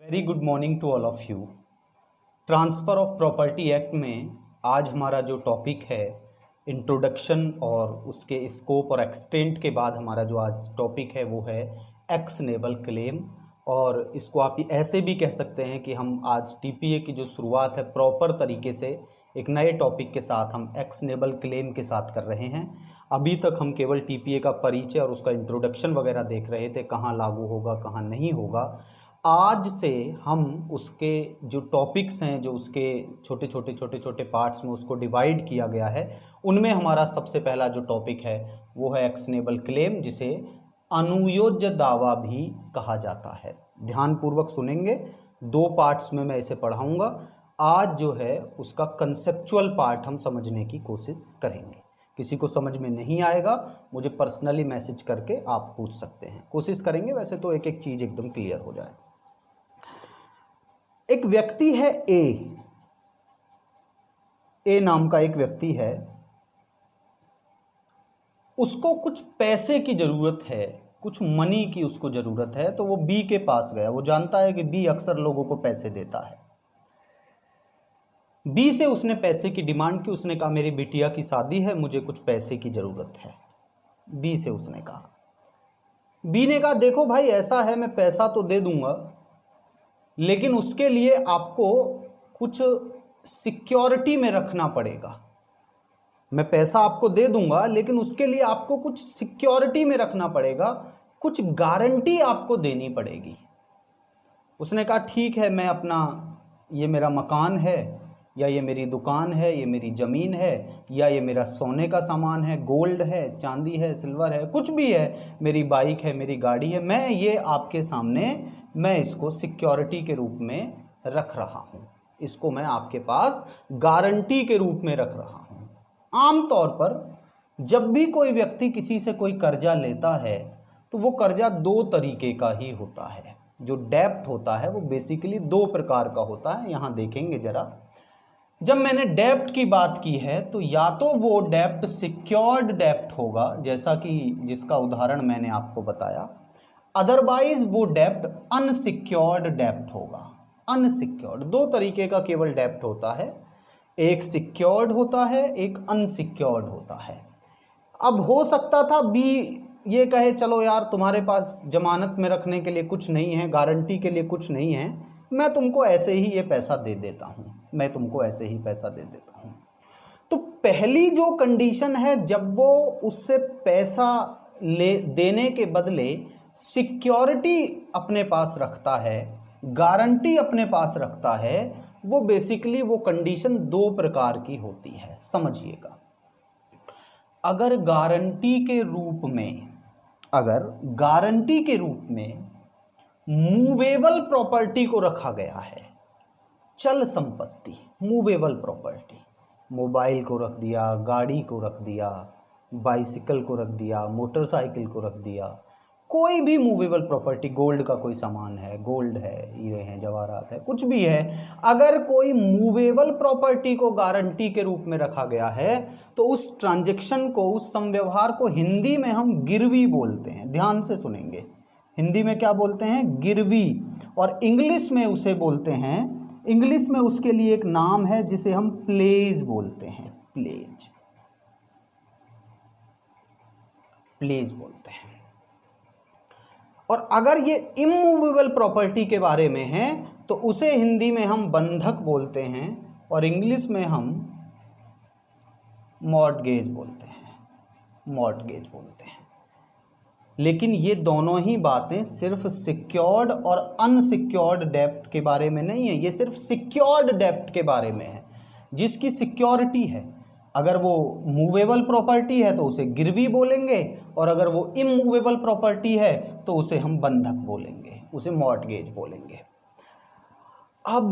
Very good morning to all of you. Transfer of property act में आज हमारा जो टॉपिक है इंट्रोडक्शन और उसके स्कोप और एक्सटेंट के बाद हमारा जो आज टॉपिक है वो है एक्शनेबल क्लेम। और इसको आप ऐसे भी कह सकते हैं कि हम आज टीपीए की जो शुरुआत है प्रॉपर तरीके से एक नए टॉपिक के साथ हम एक्शनेबल क्लेम के साथ कर रहे हैं। अभी तक हम केवल टीपीए का परिचय और उसका इंट्रोडक्शन वगैरह देख रहे थे, कहाँ लागू होगा कहाँ नहीं होगा। आज से हम उसके जो टॉपिक्स हैं, जो उसके छोटे छोटे पार्ट्स में उसको डिवाइड किया गया है, उनमें हमारा सबसे पहला जो टॉपिक है वो है एक्शनेबल क्लेम, जिसे अनुयोज्य दावा भी कहा जाता है। ध्यानपूर्वक सुनेंगे, दो पार्ट्स में मैं इसे पढ़ाऊंगा। आज जो है उसका कंसेप्चुअल पार्ट हम समझने की कोशिश करेंगे। किसी को समझ में नहीं आएगा मुझे पर्सनली मैसेज करके आप पूछ सकते हैं, कोशिश करेंगे वैसे तो एक एक चीज़ एकदम क्लियर हो जाए। एक व्यक्ति है ए नाम का एक व्यक्ति है, उसको कुछ पैसे की ज़रूरत है, कुछ मनी की उसको ज़रूरत है, तो वो बी के पास गया। वो जानता है कि बी अक्सर लोगों को पैसे देता है। बी से उसने पैसे की डिमांड की। उसने कहा मेरी बिटिया की शादी है, मुझे कुछ पैसे की ज़रूरत है। बी से उसने कहा। बी ने कहा देखो भाई ऐसा है, मैं पैसा तो दे दूंगा लेकिन उसके लिए आपको कुछ सिक्योरिटी में रखना पड़ेगा। मैं पैसा आपको दे दूंगा लेकिन उसके लिए आपको कुछ सिक्योरिटी में रखना पड़ेगा, कुछ गारंटी आपको देनी पड़ेगी। उसने कहा ठीक है, मैं अपना, ये मेरा मकान है या ये मेरी दुकान है, ये मेरी ज़मीन है या ये मेरा सोने का सामान है, गोल्ड है, चांदी है, सिल्वर है, कुछ भी है, मेरी बाइक है, मेरी गाड़ी है, मैं ये आपके सामने मैं इसको सिक्योरिटी के रूप में रख रहा हूँ, इसको मैं आपके पास गारंटी के रूप में रख रहा हूँ। आमतौर पर जब भी कोई व्यक्ति किसी से कोई कर्जा लेता है तो वो कर्जा दो तरीके का ही होता है। जो डेब्ट होता है वो बेसिकली दो प्रकार का होता है, यहाँ देखेंगे ज़रा। जब मैंने डेब्ट की बात की है तो या तो वो डेब्ट सिक्योर्ड डेब्ट होगा, जैसा कि जिसका उदाहरण मैंने आपको बताया, अदरवाइज वो डेब्ट अनसिक्योर्ड डेब्ट होगा। अनसिक्योर्ड, दो तरीके का केवल डेब्ट होता है, एक सिक्योर्ड होता है, एक अनसिक्योर्ड होता है। अब हो सकता था बी ये कहे चलो यार तुम्हारे पास जमानत में रखने के लिए कुछ नहीं है, गारंटी के लिए कुछ नहीं है, मैं तुमको ऐसे ही ये पैसा दे देता हूँ, मैं तुमको ऐसे ही पैसा दे देता हूँ। तो पहली जो कंडीशन है, जब वो उससे पैसा देने के बदले सिक्योरिटी अपने पास रखता है, गारंटी अपने पास रखता है, वो बेसिकली वो कंडीशन दो प्रकार की होती है, समझिएगा। अगर गारंटी के रूप में मूवेबल प्रॉपर्टी को रखा गया है, चल संपत्ति, मूवेबल प्रॉपर्टी, मोबाइल को रख दिया, गाड़ी को रख दिया, बाइसिकल को रख दिया, मोटरसाइकिल को रख दिया, कोई भी मूवेबल प्रॉपर्टी, गोल्ड का कोई सामान है, गोल्ड है, हीरे हैं, जवाहरात है, कुछ भी है, अगर कोई मूवेबल प्रॉपर्टी को गारंटी के रूप में रखा गया है तो उस ट्रांजैक्शन को, उस संव्यवहार को हिंदी में हम गिरवी बोलते हैं। ध्यान से सुनेंगे, हिंदी में क्या बोलते हैं? गिरवी। और इंग्लिश में उसे बोलते हैं, इंग्लिश में उसके लिए एक नाम है जिसे हम प्लेज बोलते हैं, प्लेज बोलते हैं। और अगर ये इमूवेबल प्रॉपर्टी के बारे में है तो उसे हिंदी में हम बंधक बोलते हैं और इंग्लिश में हम मॉर्टगेज बोलते हैं। लेकिन ये दोनों ही बातें सिर्फ सिक्योर्ड और अनसिक्योर्ड डेब्ट के बारे में नहीं है, ये सिर्फ सिक्योर्ड डेब्ट के बारे में है, जिसकी सिक्योरिटी है। अगर वो मूवेबल प्रॉपर्टी है तो उसे गिरवी बोलेंगे और अगर वो इमूवेबल प्रॉपर्टी है तो उसे हम बंधक बोलेंगे, उसे मॉर्टगेज बोलेंगे। अब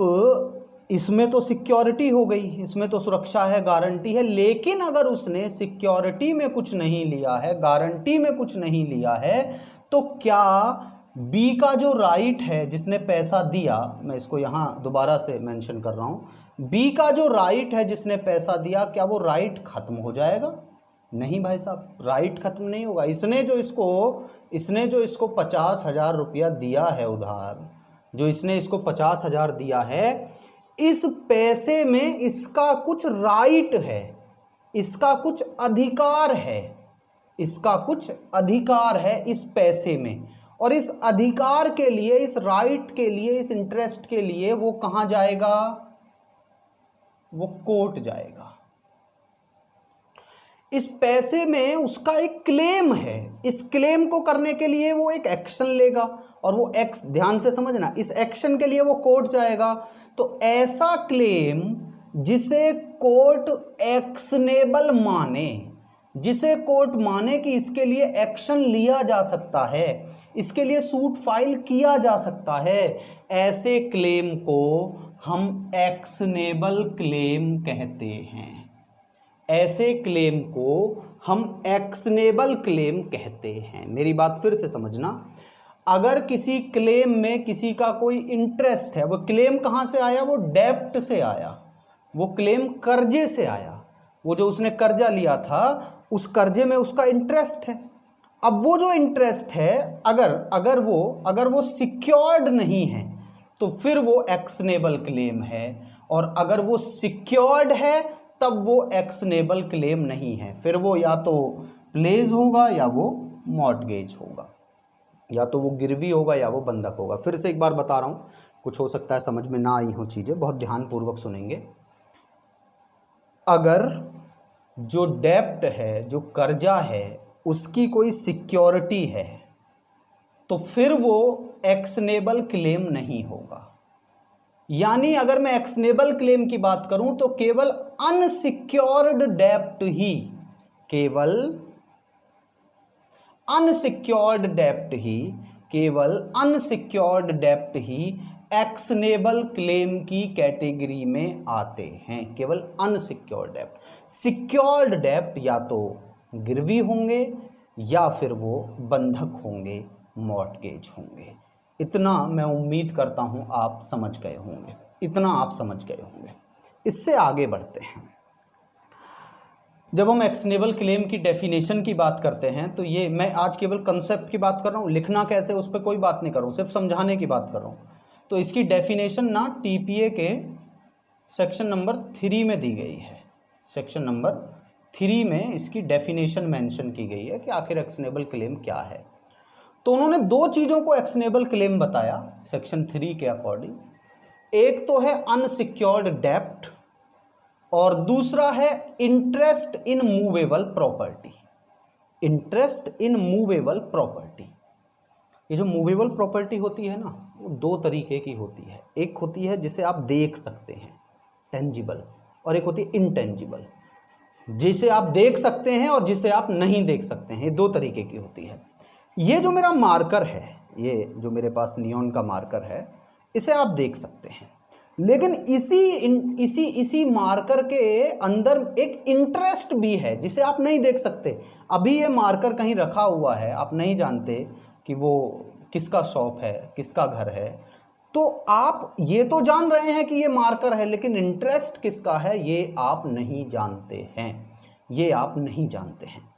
इसमें तो सिक्योरिटी हो गई, इसमें तो सुरक्षा है, गारंटी है, लेकिन अगर उसने सिक्योरिटी में कुछ नहीं लिया है, गारंटी में कुछ नहीं लिया है, तो क्या बी का जो राइट है जिसने पैसा दिया, मैं इसको यहाँ दोबारा से मेंशन कर रहा हूँ, बी का जो राइट है जिसने पैसा दिया, क्या वो राइट खत्म हो जाएगा? नहीं भाई साहब, राइट खत्म नहीं होगा। इसने जो इसको 50,000 रुपया दिया है उधार, जो इसने इसको 50,000 दिया है, इस पैसे में इसका कुछ राइट है, इसका कुछ अधिकार है, इसका कुछ अधिकार है इस पैसे में, और इस अधिकार के लिए, इस राइट के लिए, इस इंटरेस्ट के लिए वो कहां जाएगा? वो कोर्ट जाएगा। इस पैसे में उसका एक क्लेम है, इस क्लेम को करने के लिए वो एक एक्शन लेगा, और वो एक्स, ध्यान से समझना, इस एक्शन के लिए वो कोर्ट जाएगा। तो ऐसा क्लेम जिसे कोर्ट एक्शनेबल माने, जिसे कोर्ट माने कि इसके लिए एक्शन लिया जा सकता है, इसके लिए सूट फाइल किया जा सकता है, ऐसे क्लेम को हम एक्शनेबल क्लेम कहते हैं। ऐसे क्लेम को हम एक्शनेबल क्लेम कहते हैं। मेरी बात फिर से समझना, अगर किसी क्लेम में किसी का कोई इंटरेस्ट है, वो क्लेम कहाँ से आया? वो डेप्ट से आया, वो क्लेम कर्जे से आया। वो जो उसने कर्जा लिया था, उस कर्जे में उसका इंटरेस्ट है। अब वो जो इंटरेस्ट है, अगर वो सिक्योर्ड नहीं है तो फिर वो एक्शनेबल क्लेम है, और अगर वो सिक्योर्ड है तब वो एक्शनेबल क्लेम नहीं है। फिर वो या तो प्लेज होगा या वो मॉर्टगेज होगा, या तो वो गिरवी होगा या वो बंधक होगा। फिर से एक बार बता रहा हूँ, कुछ हो सकता है समझ में ना आई हो चीज़ें, बहुत ध्यानपूर्वक सुनेंगे। अगर जो डेप्ट है, जो कर्जा है, उसकी कोई सिक्योरिटी है तो फिर वो एक्शनेबल क्लेम नहीं होगा। यानी अगर मैं एक्शनेबल क्लेम की बात करूं तो केवल अनसिक्योर्ड डेप्ट ही, केवल अनसिक्योर्ड डेप्ट ही एक्शनेबल क्लेम की कैटेगरी में आते हैं। केवल अनसिक्योर्ड डेप्ट। सिक्योर्ड डेप्ट या तो गिरवी होंगे या फिर वो बंधक होंगे, मॉर्टगेज होंगे। इतना मैं उम्मीद करता हूं आप समझ गए होंगे, इतना आप समझ गए होंगे। इससे आगे बढ़ते हैं। जब हम एक्शनेबल क्लेम की डेफिनेशन की बात करते हैं तो ये मैं आज केवल कंसेप्ट की बात कर रहा हूँ, लिखना कैसे उस पर कोई बात नहीं कर रहा हूँ, सिर्फ समझाने की बात कर रहा हूँ। तो इसकी डेफिनेशन ना टीपीए के सेक्शन नंबर 3 में दी गई है। सेक्शन नंबर 3 में इसकी डेफिनेशन मेंशन की गई है कि आखिर एक्शनेबल क्लेम क्या है। तो उन्होंने दो चीज़ों को एक्शनेबल क्लेम बताया सेक्शन 3 के अकॉर्डिंग। एक तो है अनसिक्योर्ड डेप्ट और दूसरा है interest in movable property. Interest in movable property, ये जो मूवेबल प्रॉपर्टी होती है ना, वो दो तरीके की होती है। एक होती है जिसे आप देख सकते हैं, टेंजिबल, और एक होती है इनटेंजिबल, जिसे आप देख सकते हैं और जिसे आप नहीं देख सकते हैं। ये दो तरीके की होती है। ये जो मेरा मार्कर है, ये जो मेरे पास नियॉन का मार्कर है, इसे आप देख सकते हैं, लेकिन इसी मार्कर के अंदर एक इंटरेस्ट भी है जिसे आप नहीं देख सकते। अभी ये मार्कर कहीं रखा हुआ है, आप नहीं जानते कि वो किसका शॉप है, किसका घर है, तो आप ये तो जान रहे हैं कि ये मार्कर है, लेकिन इंटरेस्ट किसका है ये आप नहीं जानते हैं, ये आप नहीं जानते हैं।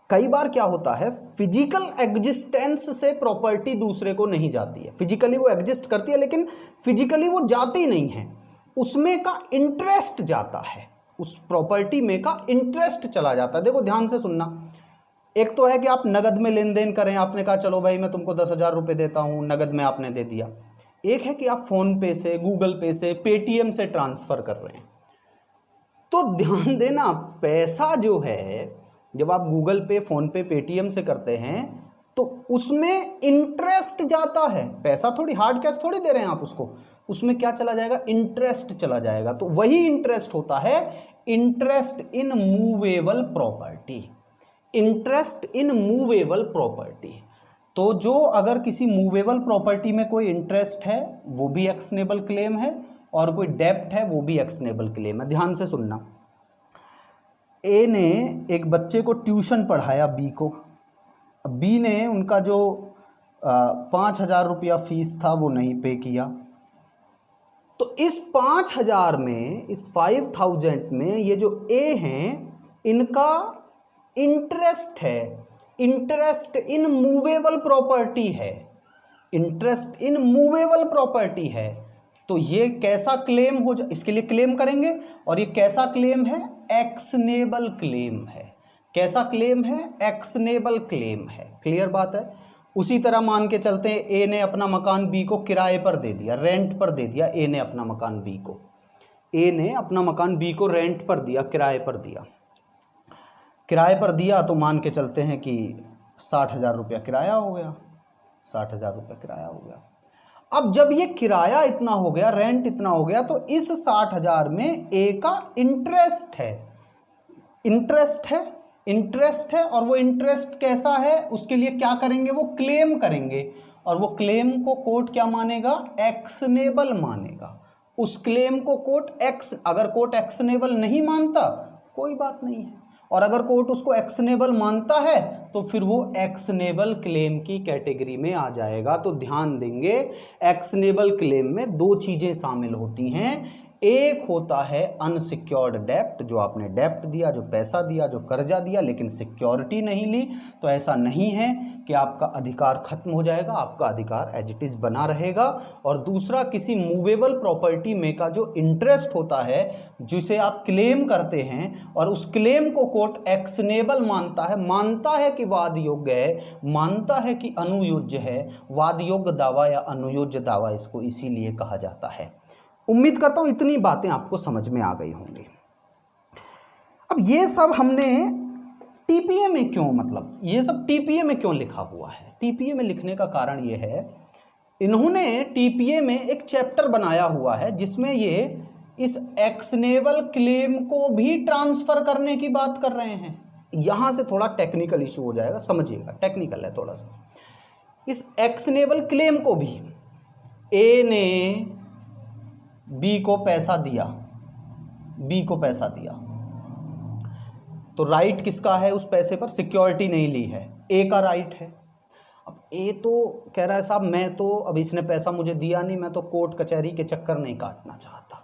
कई बार क्या होता है, फिजिकल एग्जिस्टेंस से प्रॉपर्टी दूसरे को नहीं जाती है। फिजिकली वो एग्जिस्ट करती है लेकिन फिजिकली वो जाती नहीं है, उसमें का इंटरेस्ट जाता है, उस प्रॉपर्टी में का इंटरेस्ट चला जाता है। देखो ध्यान से सुनना, एक तो है कि आप नगद में लेन देन करें, आपने कहा चलो भाई मैं तुमको 10,000 रुपये देता हूँ, नगद में आपने दे दिया। एक है कि आप फ़ोन पे से, गूगल पे से, पेटीएम से ट्रांसफ़र कर रहे हैं। तो ध्यान देना, पैसा जो है जब आप गूगल पे, फ़ोन पे, पेटीएम से करते हैं तो उसमें इंटरेस्ट जाता है। पैसा थोड़ी, हार्ड कैश थोड़ी दे रहे हैं आप उसको, उसमें क्या चला जाएगा, इंटरेस्ट चला जाएगा। तो वही इंटरेस्ट होता है interest in movable property. Interest in movable property, तो जो अगर किसी मूवेबल प्रॉपर्टी में कोई इंटरेस्ट है वो भी एक्शनेबल क्लेम है, और कोई डेप्ट है वो भी एक्शनेबल क्लेम है। ध्यान से सुनना, ए ने एक बच्चे को ट्यूशन पढ़ाया बी को। बी ने उनका जो 5,000 रुपया फीस था वो नहीं पे किया। तो इस 5,000 में, इस 5,000 में ये जो ए हैं इनका इंटरेस्ट है, इंटरेस्ट इन मूवेबल प्रॉपर्टी है। इंटरेस्ट इन मूवेबल प्रॉपर्टी है, तो ये कैसा क्लेम हो इसके लिए क्लेम करेंगे, और ये कैसा क्लेम है, एक्शनेबल क्लेम है। कैसा क्लेम है, एक्शनेबल क्लेम है। क्लियर बात है। उसी तरह मान के चलते हैं ए ने अपना मकान बी को किराए पर दे दिया, रेंट पर दे दिया। ए ने अपना मकान बी को, ए ने अपना मकान बी को रेंट पर दिया, किराए पर दिया। किराए पर दिया तो मान के चलते हैं कि 60,000 रुपया किराया हो गया, 60,000 रुपया किराया हो गया। अब जब ये किराया इतना हो गया, रेंट इतना हो गया, तो इस 60,000 में ए का इंटरेस्ट है, इंटरेस्ट है, इंटरेस्ट है। और वो इंटरेस्ट कैसा है, उसके लिए क्या करेंगे, वो क्लेम करेंगे, और वो क्लेम को कोर्ट क्या मानेगा, एक्शनेबल मानेगा। उस क्लेम को कोर्ट अगर कोर्ट एक्शनेबल नहीं मानता कोई बात नहीं है, और अगर कोर्ट उसको एक्शनेबल मानता है तो फिर वो एक्शनेबल क्लेम की कैटेगरी में आ जाएगा। तो ध्यान देंगे, एक्शनेबल क्लेम में दो चीज़ें शामिल होती हैं। एक होता है अनसिक्योर्ड डेप्ट, जो आपने डेप्ट दिया, जो पैसा दिया, जो कर्जा दिया, लेकिन सिक्योरिटी नहीं ली, तो ऐसा नहीं है कि आपका अधिकार खत्म हो जाएगा, आपका अधिकार एज इट इज़ बना रहेगा। और दूसरा, किसी मूवेबल प्रॉपर्टी में का जो इंटरेस्ट होता है, जिसे आप क्लेम करते हैं, और उस क्लेम को कोर्ट एक्शनेबल मानता है कि वाद योग्य है, मानता है कि अनुयोज्य है। वाद योग्य दावा या अनुयोज्य दावा इसको इसीलिए कहा जाता है। उम्मीद करता हूं इतनी बातें आपको समझ में आ गई होंगी। अब ये सब हमने टीपीए में क्यों, मतलब ये सब टीपीए में क्यों लिखा हुआ है? टीपीए में लिखने का कारण ये है, इन्होंने टीपीए में एक चैप्टर बनाया हुआ है जिसमें ये इस एक्शनेबल क्लेम को भी ट्रांसफर करने की बात कर रहे हैं। यहां से थोड़ा टेक्निकल इशू हो जाएगा, समझिएगा, टेक्निकल है थोड़ा सा। इस एक्शनेबल क्लेम को भी, ए ने बी को पैसा दिया, बी को पैसा दिया, तो राइट किसका है उस पैसे पर? सिक्योरिटी नहीं ली है, ए का राइट है। अब ए तो कह रहा है साहब मैं तो, अब इसने पैसा मुझे दिया नहीं, मैं तो कोर्ट कचहरी के चक्कर नहीं काटना चाहता,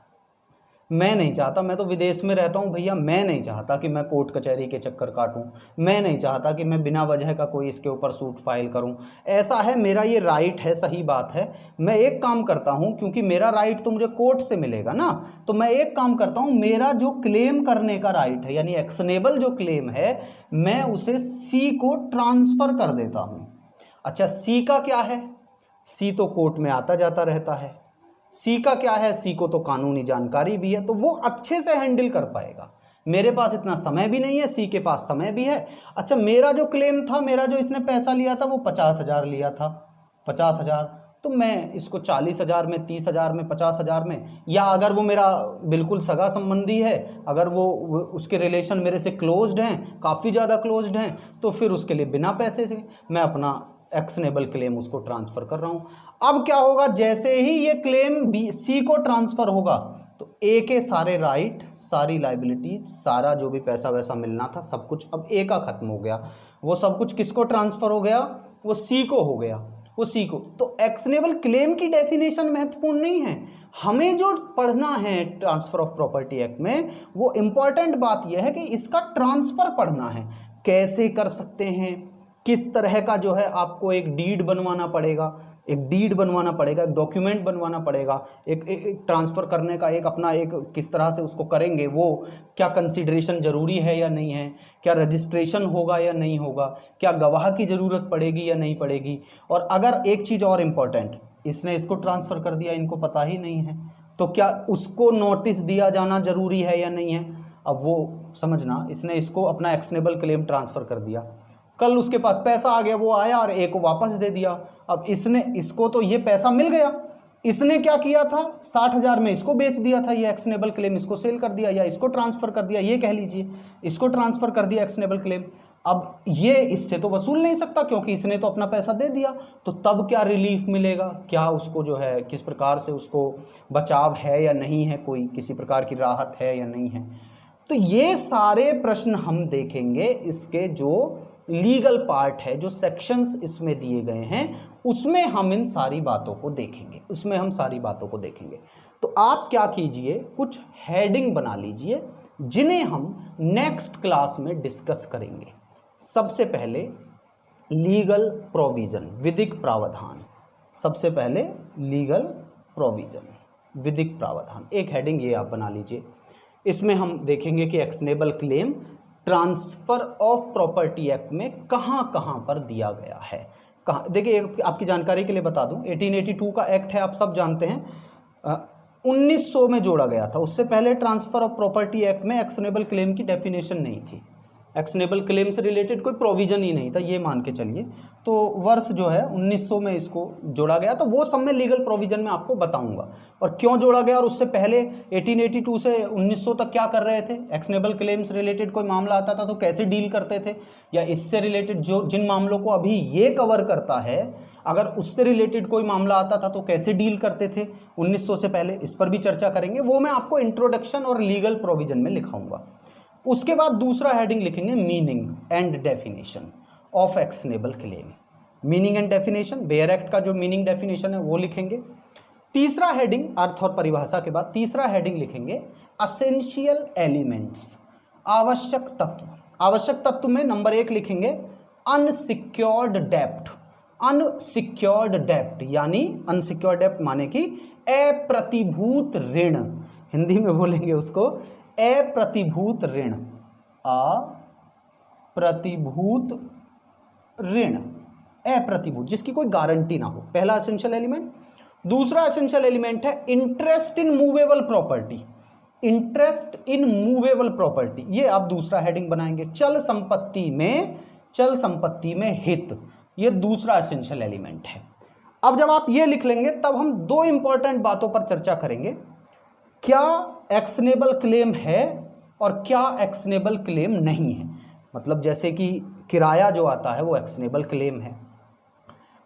मैं नहीं चाहता, मैं तो विदेश में रहता हूँ भैया, मैं नहीं चाहता कि मैं कोर्ट कचहरी के चक्कर काटूं, मैं नहीं चाहता कि मैं बिना वजह का कोई इसके ऊपर सूट फाइल करूं। ऐसा है, मेरा ये राइट है, सही बात है। मैं एक काम करता हूं, क्योंकि मेरा राइट तो मुझे कोर्ट से मिलेगा ना, तो मैं एक काम करता हूं, मेरा जो क्लेम करने का राइट है, यानी एक्शनेबल जो क्लेम है, मैं उसे सी को ट्रांसफ़र कर देता हूँ। अच्छा, सी का क्या है? सी तो कोर्ट में आता जाता रहता है। सी का क्या है? सी को तो कानूनी जानकारी भी है, तो वो अच्छे से हैंडल कर पाएगा। मेरे पास इतना समय भी नहीं है, सी के पास समय भी है। अच्छा, मेरा जो क्लेम था, मेरा जो इसने पैसा लिया था वो 50,000 लिया था, 50,000, तो मैं इसको 40,000 में, 30,000 में, 50,000 में, या अगर वो मेरा बिल्कुल सगा संबंधी है, अगर वो उसके रिलेशन मेरे से क्लोज्ड हैं, काफ़ी ज़्यादा क्लोज्ड हैं, तो फिर उसके लिए बिना पैसे से मैं अपना एक्शनेबल क्लेम उसको ट्रांसफ़र कर रहा हूँ। अब क्या होगा, जैसे ही ये क्लेम बी सी को ट्रांसफ़र होगा तो ए के सारे राइट, सारी लाइबिलिटी, सारा जो भी पैसा वैसा मिलना था, सब कुछ अब ए का खत्म हो गया। वो सब कुछ किसको ट्रांसफ़र हो गया? वो सी को हो गया, वो सी को। तो एक्शनेबल क्लेम की डेफिनेशन महत्वपूर्ण नहीं है, हमें जो पढ़ना है ट्रांसफ़र ऑफ प्रॉपर्टी एक्ट में, वो इम्पॉर्टेंट बात यह है कि इसका ट्रांसफ़र पढ़ना है। कैसे कर सकते हैं, किस तरह का जो है आपको एक डीड बनवाना पड़ेगा, एक डीड बनवाना पड़ेगा, एक डॉक्यूमेंट बनवाना पड़ेगा, एक ट्रांसफ़र करने का एक अपना एक किस तरह से उसको करेंगे, वो क्या कंसीडरेशन ज़रूरी है या नहीं है, क्या रजिस्ट्रेशन होगा या नहीं होगा, क्या गवाह की ज़रूरत पड़ेगी या नहीं पड़ेगी। और अगर एक चीज़ और इम्पॉर्टेंट, इसने इसको ट्रांसफ़र कर दिया, इनको पता ही नहीं है, तो क्या उसको नोटिस दिया जाना ज़रूरी है या नहीं है? अब वो समझना, इसने इसको अपना एक्शनेबल क्लेम ट्रांसफ़र कर दिया, कल उसके पास पैसा आ गया, वो आया और ए को वापस दे दिया। अब इसने, इसको तो ये पैसा मिल गया, इसने क्या किया था, 60,000 में इसको बेच दिया था, ये एक्शनेबल क्लेम, इसको सेल कर दिया या इसको ट्रांसफ़र कर दिया, ये कह लीजिए, इसको ट्रांसफ़र कर दिया एक्शनेबल क्लेम। अब ये इससे तो वसूल नहीं सकता क्योंकि इसने तो अपना पैसा दे दिया, तो तब क्या रिलीफ मिलेगा, क्या उसको जो है किस प्रकार से उसको बचाव है या नहीं है, कोई किसी प्रकार की राहत है या नहीं है। तो ये सारे प्रश्न हम देखेंगे, इसके जो लीगल पार्ट है, जो सेक्शंस इसमें दिए गए हैं, उसमें हम इन सारी बातों को देखेंगे, उसमें हम सारी बातों को देखेंगे। तो आप क्या कीजिए, कुछ हेडिंग बना लीजिए जिन्हें हम नेक्स्ट क्लास में डिस्कस करेंगे। सबसे पहले लीगल प्रोविज़न, विधिक प्रावधान, सबसे पहले लीगल प्रोविजन, विधिक प्रावधान, एक हेडिंग ये आप बना लीजिए। इसमें हम देखेंगे कि actionable claim transfer of property act में कहाँ कहाँ पर दिया गया है। कहाँ, देखिए आपकी जानकारी के लिए बता दूं, 1882 का एक्ट है, आप सब जानते हैं, 1900 में जोड़ा गया था। उससे पहले ट्रांसफर ऑफ प्रॉपर्टी एक्ट में एक्शनेबल क्लेम की डेफिनेशन नहीं थी, एक्शनेबल क्लेम से रिलेटेड कोई प्रोविजन ही नहीं था, ये मान के चलिए। तो वर्ष जो है 1900 में इसको जोड़ा गया, तो वो सब में लीगल प्रोविजन में आपको बताऊंगा और क्यों जोड़ा गया, और उससे पहले 1882 से 1900 तक क्या कर रहे थे। एक्शनेबल क्लेम से रिलेटेड कोई मामला आता था तो कैसे डील करते थे, या इससे रिलेटेड जो जिन मामलों को अभी ये कवर करता है, अगर उससे रिलेटेड कोई मामला आता था तो कैसे डील करते थे 1900 से पहले, इस पर भी चर्चा करेंगे। वो मैं आपको इंट्रोडक्शन और लीगल प्रोविजन में लिखाऊंगा। उसके बाद दूसरा हेडिंग लिखेंगे meaning and definition of actionable claim. Meaning and definition, bare act का जो मीनिंग डेफिनेशन है वो लिखेंगे। तीसरा हेडिंग, अर्थ और परिभाषा के बाद तीसरा हेडिंग लिखेंगे असेंशियल एलिमेंट्स, आवश्यक तत्व। आवश्यक तत्व में नंबर 1 लिखेंगे अनसिक्योर्ड डेप्ट। अनसिक्योर्ड डेप्ट यानी अनसिक्योर्ड डेप्ट माने कि अप्रतिभूत ऋण, हिंदी में बोलेंगे उसको अप्रतिभूत ऋण, अप्रतिभूत ऋण, अप्रतिभूत जिसकी कोई गारंटी ना हो, पहला एसेंशियल एलिमेंट। दूसरा एसेंशियल एलिमेंट है interest in movable property, interest in movable property, ये आप दूसरा हेडिंग बनाएंगे। चल संपत्ति में हित, ये दूसरा एसेंशियल एलिमेंट है। अब जब आप ये लिख लेंगे तब हम दो इंपॉर्टेंट बातों पर चर्चा करेंगे, क्या एक्शनेबल क्लेम है और क्या एक्शनेबल क्लेम नहीं है। मतलब जैसे कि किराया जो आता है वो एक्शनेबल क्लेम है।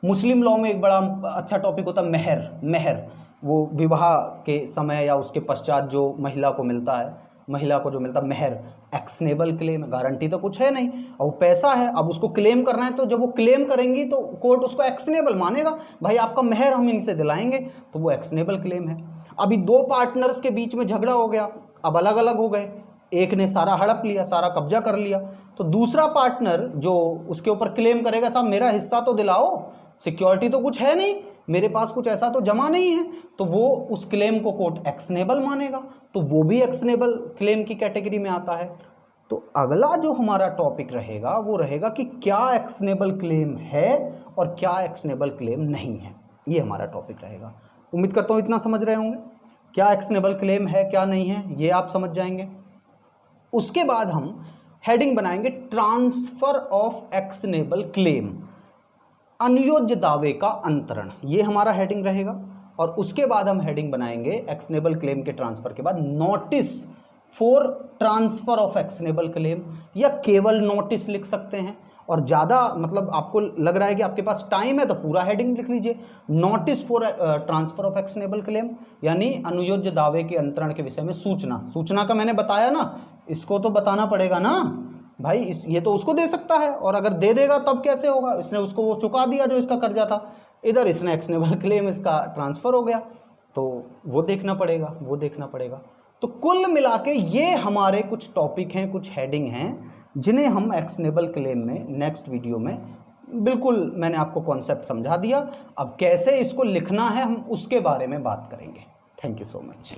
मुस्लिम लॉ में एक बड़ा अच्छा टॉपिक होता है मेहर। मेहर वो विवाह के समय या उसके पश्चात जो महिला को मिलता है, महिला को जो मिलता है मेहर, एक्शनेबल क्लेम, गारंटी तो कुछ है नहीं और वो पैसा है, अब उसको क्लेम करना है, तो जब वो क्लेम करेंगी तो कोर्ट उसको एक्शनेबल मानेगा, भाई आपका मेहर हम इनसे दिलाएंगे, तो वो एक्शनेबल क्लेम है। अभी दो पार्टनर्स के बीच में झगड़ा हो गया, अब अलग अलग हो गए, एक ने सारा हड़प लिया, सारा कब्जा कर लिया, तो दूसरा पार्टनर जो उसके ऊपर क्लेम करेगा, साहब मेरा हिस्सा तो दिलाओ, सिक्योरिटी तो कुछ है नहीं, मेरे पास कुछ ऐसा तो जमा नहीं है, तो वो उस क्लेम को कोर्ट एक्शनेबल मानेगा, तो वो भी एक्शनेबल क्लेम की कैटेगरी में आता है। तो अगला जो हमारा टॉपिक रहेगा वो रहेगा कि क्या एक्शनेबल क्लेम है और क्या एक्शनेबल क्लेम नहीं है, ये हमारा टॉपिक रहेगा। उम्मीद करता हूँ इतना समझ रहे होंगे, क्या एक्शनेबल क्लेम है क्या नहीं है ये आप समझ जाएंगे। उसके बाद हम हेडिंग बनाएंगे ट्रांसफर ऑफ एक्शनेबल क्लेम, अनुयोज्य दावे का अंतरण, ये हमारा हेडिंग रहेगा। और उसके बाद हम हेडिंग बनाएंगे एक्शनेबल क्लेम के ट्रांसफर के बाद notice for transfer of actionable claim, या केवल नोटिस लिख सकते हैं। और ज़्यादा मतलब आपको लग रहा है कि आपके पास टाइम है तो पूरा हेडिंग लिख लीजिए, notice for transfer of actionable claim, यानी अनुयोज्य दावे के अंतरण के विषय में सूचना। सूचना का मैंने बताया ना, इसको तो बताना पड़ेगा ना भाई, ये तो उसको दे सकता है, और अगर दे देगा तब कैसे होगा, इसने उसको वो चुका दिया जो इसका कर्जा था, इधर इसने एक्शनेबल क्लेम इसका ट्रांसफ़र हो गया, तो वो देखना पड़ेगा। तो कुल मिला के ये हमारे कुछ टॉपिक हैं, कुछ हेडिंग हैं, जिन्हें हम एक्शनेबल क्लेम में नेक्स्ट वीडियो में बिल्कुल मैंने आपको कॉन्सेप्ट समझा दिया। अब कैसे इसको लिखना है हम उसके बारे में बात करेंगे। Thank you so much.